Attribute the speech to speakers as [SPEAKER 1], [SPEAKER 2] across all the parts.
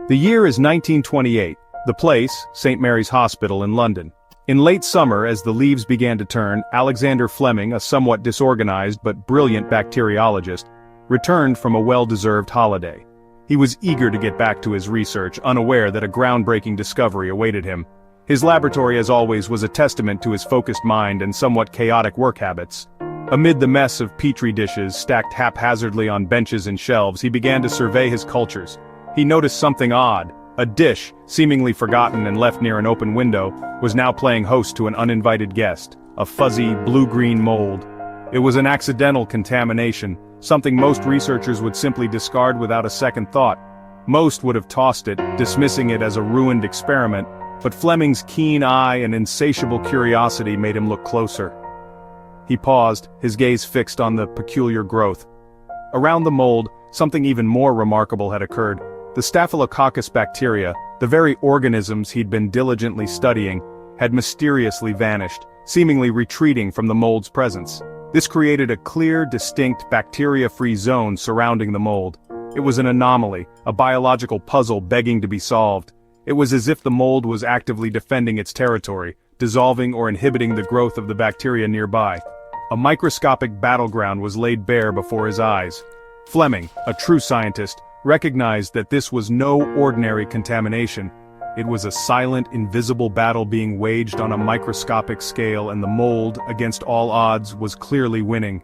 [SPEAKER 1] The year is 1928, the place, St. Mary's Hospital in London. In late summer, as the leaves began to turn, Alexander Fleming, a somewhat disorganized but brilliant bacteriologist, returned from a well-deserved holiday. He was eager to get back to his research, unaware that a groundbreaking discovery awaited him. His laboratory, as always, was a testament to his focused mind and somewhat chaotic work habits. Amid the mess of petri dishes stacked haphazardly on benches and shelves, he began to survey his cultures. He noticed something odd. A dish, seemingly forgotten and left near an open window, was now playing host to an uninvited guest, a fuzzy, blue-green mold. It was an accidental contamination, something most researchers would simply discard without a second thought. Most would have tossed it, dismissing it as a ruined experiment, but Fleming's keen eye and insatiable curiosity made him look closer. He paused, his gaze fixed on the peculiar growth. Around the mold, something even more remarkable had occurred. The Staphylococcus bacteria, the very organisms he'd been diligently studying, had mysteriously vanished, seemingly retreating from the mold's presence. This created a clear, distinct, bacteria-free zone surrounding the mold. It was an anomaly, a biological puzzle begging to be solved. It was as if the mold was actively defending its territory, dissolving or inhibiting the growth of the bacteria nearby. A microscopic battleground was laid bare before his eyes. Fleming, a true scientist, recognized that this was no ordinary contamination. It was a silent, invisible battle being waged on a microscopic scale, and the mold, against all odds, was clearly winning.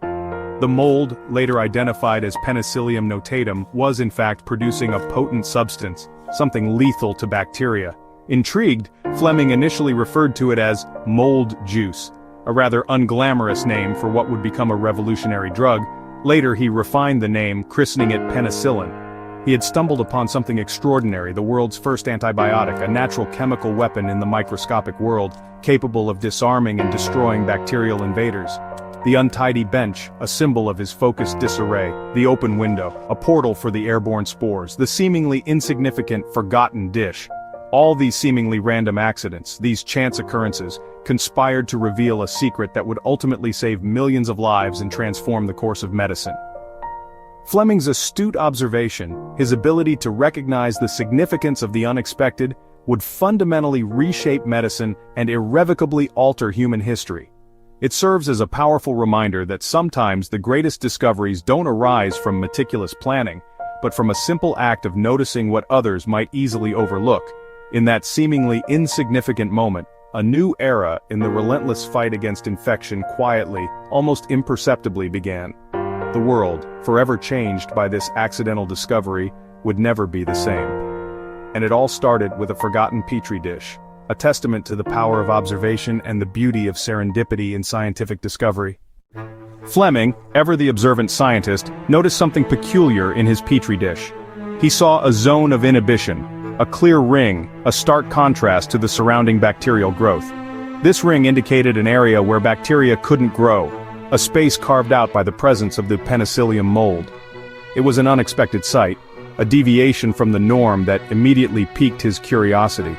[SPEAKER 1] The mold, later identified as Penicillium notatum, was in fact producing a potent substance, something lethal to bacteria. Intrigued, Fleming initially referred to it as mold juice, a rather unglamorous name for what would become a revolutionary drug. Later he refined the name, christening it Penicillin. He had stumbled upon something extraordinary, the world's first antibiotic, a natural chemical weapon in the microscopic world, capable of disarming and destroying bacterial invaders. The untidy bench, a symbol of his focused disarray, the open window, a portal for the airborne spores, the seemingly insignificant, forgotten dish. All these seemingly random accidents, these chance occurrences, conspired to reveal a secret that would ultimately save millions of lives and transform the course of medicine. Fleming's astute observation, his ability to recognize the significance of the unexpected, would fundamentally reshape medicine and irrevocably alter human history. It serves as a powerful reminder that sometimes the greatest discoveries don't arise from meticulous planning, but from a simple act of noticing what others might easily overlook. In that seemingly insignificant moment, a new era in the relentless fight against infection quietly, almost imperceptibly began. The world, forever changed by this accidental discovery, would never be the same. And it all started with a forgotten petri dish, a testament to the power of observation and the beauty of serendipity in scientific discovery. Fleming, ever the observant scientist, noticed something peculiar in his petri dish. He saw a zone of inhibition, a clear ring, a stark contrast to the surrounding bacterial growth. This ring indicated an area where bacteria couldn't grow, a space carved out by the presence of the Penicillium mold. It was an unexpected sight, a deviation from the norm that immediately piqued his curiosity.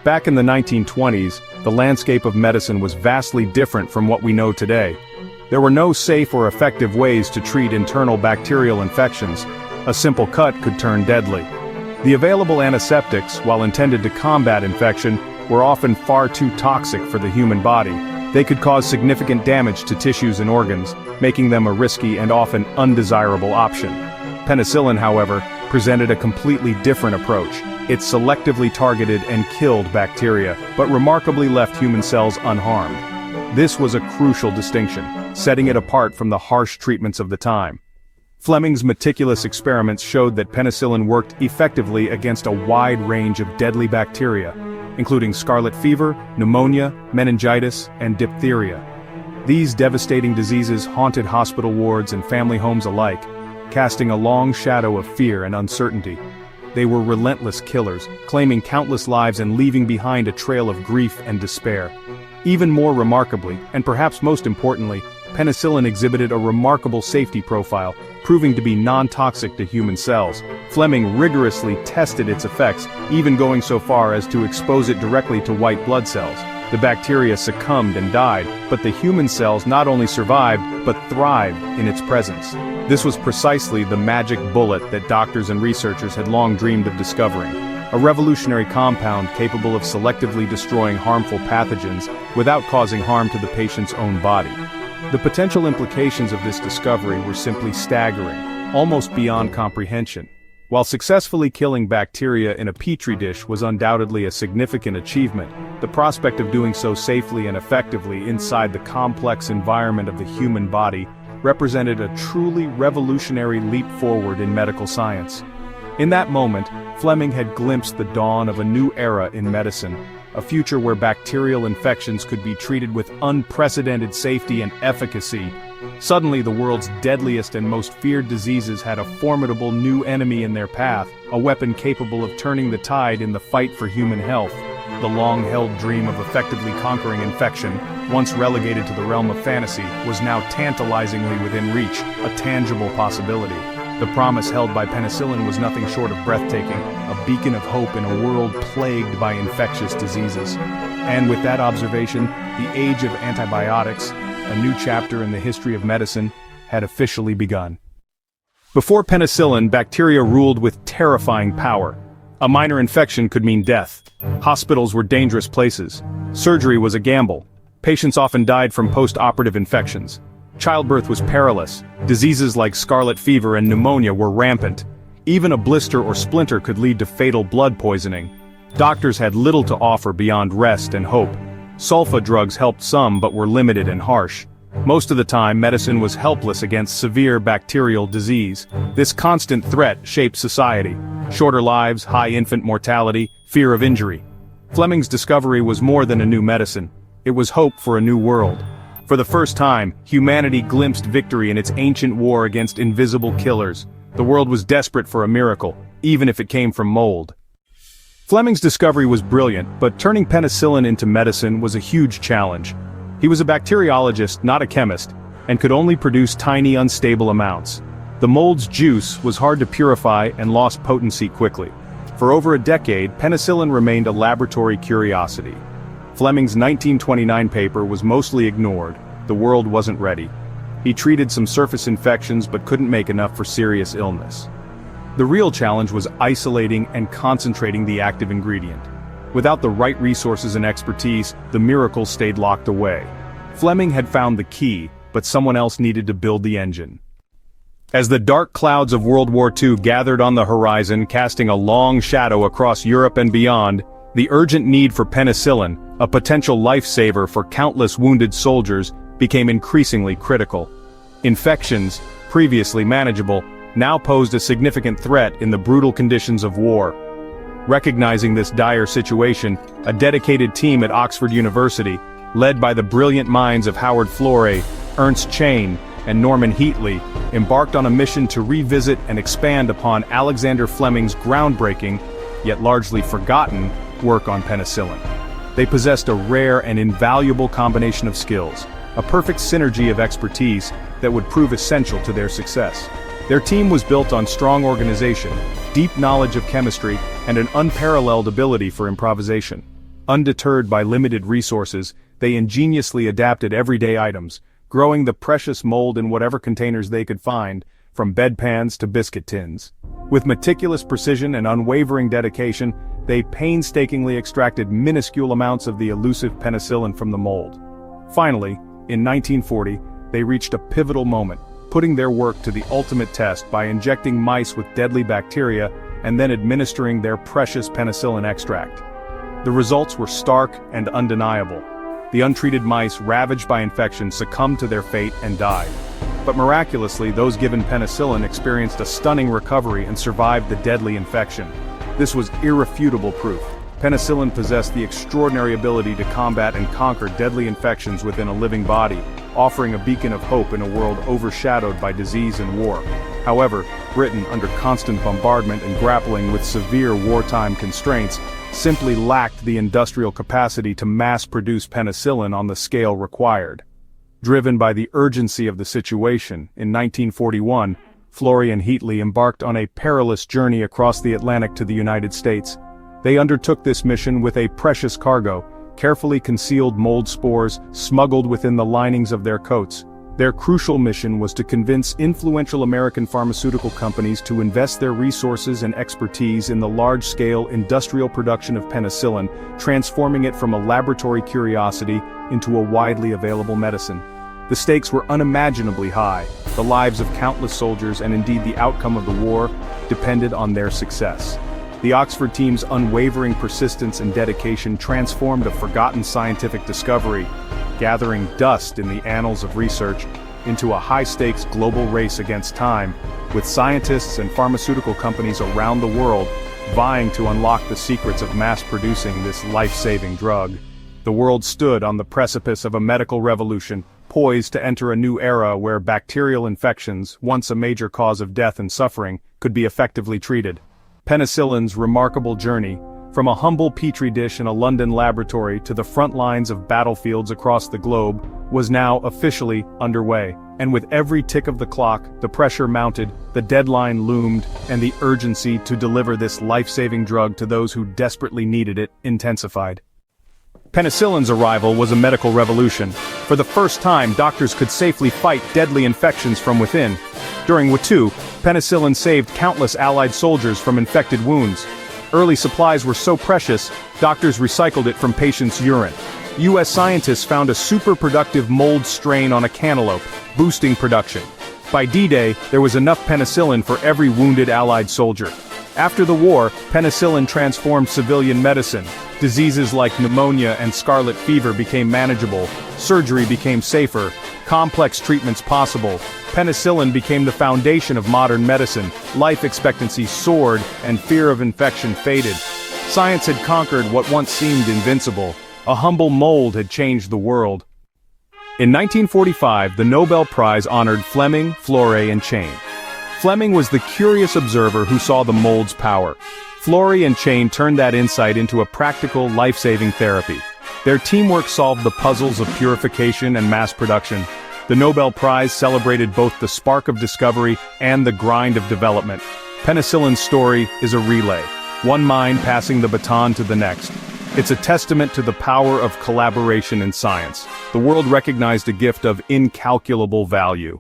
[SPEAKER 1] Back in the 1920s, the landscape of medicine was vastly different from what we know today. There were no safe or effective ways to treat internal bacterial infections. A simple cut could turn deadly. The available antiseptics, while intended to combat infection, were often far too toxic for the human body. They could cause significant damage to tissues and organs, making them a risky and often undesirable option. Penicillin, however, presented a completely different approach. It selectively targeted and killed bacteria, but remarkably left human cells unharmed. This was a crucial distinction, setting it apart from the harsh treatments of the time. Fleming's meticulous experiments showed that penicillin worked effectively against a wide range of deadly bacteria, including scarlet fever, pneumonia, meningitis, and diphtheria. These devastating diseases haunted hospital wards and family homes alike, casting a long shadow of fear and uncertainty. They were relentless killers, claiming countless lives and leaving behind a trail of grief and despair. Even more remarkably, and perhaps most importantly, penicillin exhibited a remarkable safety profile, proving to be non-toxic to human cells. Fleming rigorously tested its effects, even going so far as to expose it directly to white blood cells. The bacteria succumbed and died, but the human cells not only survived, but thrived in its presence. This was precisely the magic bullet that doctors and researchers had long dreamed of discovering. a revolutionary compound capable of selectively destroying harmful pathogens without causing harm to the patient's own body. The potential implications of this discovery were simply staggering, almost beyond comprehension. While successfully killing bacteria in a petri dish was undoubtedly a significant achievement, the prospect of doing so safely and effectively inside the complex environment of the human body represented a truly revolutionary leap forward in medical science. In that moment, Fleming had glimpsed the dawn of a new era in medicine, a future where bacterial infections could be treated with unprecedented safety and efficacy. Suddenly, the world's deadliest and most feared diseases had a formidable new enemy in their path, a weapon capable of turning the tide in the fight for human health. The long-held dream of effectively conquering infection, once relegated to the realm of fantasy, was now tantalizingly within reach, a tangible possibility. The promise held by penicillin was nothing short of breathtaking, a beacon of hope in a world plagued by infectious diseases. And with that observation, the age of antibiotics, a new chapter in the history of medicine, had officially begun. Before penicillin, bacteria ruled with terrifying power. A minor infection could mean death. Hospitals were dangerous places. Surgery was a gamble. Patients often died from post-operative infections. Childbirth was perilous. Diseases like scarlet fever and pneumonia were rampant. Even a blister or splinter could lead to fatal blood poisoning. Doctors had little to offer beyond rest and hope. Sulfa drugs helped some but were limited and harsh. Most of the time, medicine was helpless against severe bacterial disease. This constant threat shaped society. Shorter lives, high infant mortality, fear of injury. Fleming's discovery was more than a new medicine. It was hope for a new world. For the first time, humanity glimpsed victory in its ancient war against invisible killers. The world was desperate for a miracle, even if it came from mold. Fleming's discovery was brilliant, but turning penicillin into medicine was a huge challenge. He was a bacteriologist, not a chemist, and could only produce tiny, unstable amounts. The mold's juice was hard to purify and lost potency quickly. For over a decade, penicillin remained a laboratory curiosity. Fleming's 1929 paper was mostly ignored. The world wasn't ready. He treated some surface infections but couldn't make enough for serious illness. The real challenge was isolating and concentrating the active ingredient. Without the right resources and expertise, the miracle stayed locked away. Fleming had found the key, but someone else needed to build the engine. As the dark clouds of World War II gathered on the horizon, casting a long shadow across Europe and beyond, the urgent need for penicillin, a potential lifesaver for countless wounded soldiers, became increasingly critical. Infections, previously manageable, now posed a significant threat in the brutal conditions of war. Recognizing this dire situation, a dedicated team at Oxford University, led by the brilliant minds of Howard Florey, Ernst Chain, and Norman Heatley, embarked on a mission to revisit and expand upon Alexander Fleming's groundbreaking, yet largely forgotten, work on penicillin. They possessed a rare and invaluable combination of skills, a perfect synergy of expertise that would prove essential to their success. Their team was built on strong organization, deep knowledge of chemistry, and an unparalleled ability for improvisation. Undeterred by limited resources, they ingeniously adapted everyday items, growing the precious mold in whatever containers they could find, from bedpans to biscuit tins. With meticulous precision and unwavering dedication, they painstakingly extracted minuscule amounts of the elusive penicillin from the mold. Finally, in 1940, they reached a pivotal moment, putting their work to the ultimate test by injecting mice with deadly bacteria and then administering their precious penicillin extract. The results were stark and undeniable. The untreated mice ravaged by infection succumbed to their fate and died. But miraculously, those given penicillin experienced a stunning recovery and survived the deadly infection. This was irrefutable proof. Penicillin possessed the extraordinary ability to combat and conquer deadly infections within a living body, offering a beacon of hope in a world overshadowed by disease and war. However, Britain, under constant bombardment and grappling with severe wartime constraints, simply lacked the industrial capacity to mass-produce penicillin on the scale required. Driven by the urgency of the situation, in 1941, Florey and Heatley embarked on a perilous journey across the Atlantic to the United States. They undertook this mission with a precious cargo, carefully concealed mold spores smuggled within the linings of their coats. Their crucial mission was to convince influential American pharmaceutical companies to invest their resources and expertise in the large-scale industrial production of penicillin, transforming it from a laboratory curiosity into a widely available medicine. The stakes were unimaginably high. The lives of countless soldiers and indeed the outcome of the war depended on their success. The Oxford team's unwavering persistence and dedication transformed a forgotten scientific discovery, gathering dust in the annals of research, into a high-stakes global race against time, with scientists and pharmaceutical companies around the world vying to unlock the secrets of mass-producing this life-saving drug. The world stood on the precipice of a medical revolution, poised to enter a new era where bacterial infections, once a major cause of death and suffering, could be effectively treated. Penicillin's remarkable journey, from a humble petri dish in a London laboratory to the front lines of battlefields across the globe, was now officially underway. And with every tick of the clock, the pressure mounted, the deadline loomed, and the urgency to deliver this life-saving drug to those who desperately needed it intensified. Penicillin's arrival was a medical revolution. For the first time, doctors could safely fight deadly infections from within. During World War II, penicillin saved countless Allied soldiers from infected wounds. Early supplies were so precious, doctors recycled it from patients' urine. U.S. scientists found a super-productive mold strain on a cantaloupe, boosting production. By D-Day, there was enough penicillin for every wounded Allied soldier. After the war, penicillin transformed civilian medicine. Diseases like pneumonia and scarlet fever became manageable, surgery became safer, complex treatments possible. Penicillin became the foundation of modern medicine, life expectancy soared, and fear of infection faded. Science had conquered what once seemed invincible. A humble mold had changed the world. In 1945, the Nobel Prize honored Fleming, Florey, and Chain. Fleming was the curious observer who saw the mold's power. Florey and Chain turned that insight into a practical, life-saving therapy. Their teamwork solved the puzzles of purification and mass production. The Nobel Prize celebrated both the spark of discovery and the grind of development. Penicillin's story is a relay, one mind passing the baton to the next. It's a testament to the power of collaboration in science. The world recognized a gift of incalculable value.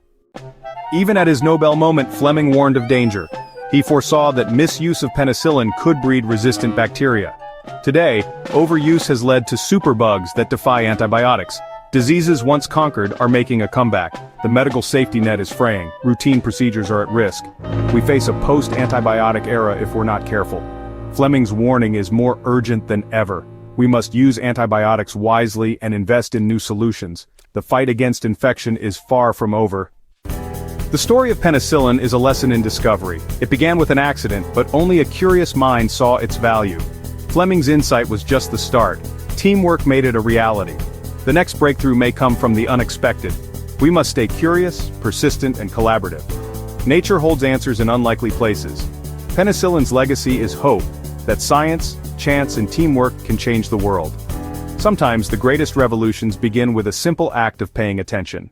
[SPEAKER 1] Even at his Nobel moment, Fleming warned of danger. He foresaw that misuse of penicillin could breed resistant bacteria. Today, overuse has led to superbugs that defy antibiotics. Diseases once conquered are making a comeback. The medical safety net is fraying. Routine procedures are at risk. We face a post-antibiotic era if we're not careful. Fleming's warning is more urgent than ever. We must use antibiotics wisely and invest in new solutions. The fight against infection is far from over. The story of penicillin is a lesson in discovery. It began with an accident, but only a curious mind saw its value. Fleming's insight was just the start. Teamwork made it a reality. The next breakthrough may come from the unexpected. We must stay curious, persistent, and collaborative. Nature holds answers in unlikely places. Penicillin's legacy is hope that science, chance, and teamwork can change the world. Sometimes the greatest revolutions begin with a simple act of paying attention.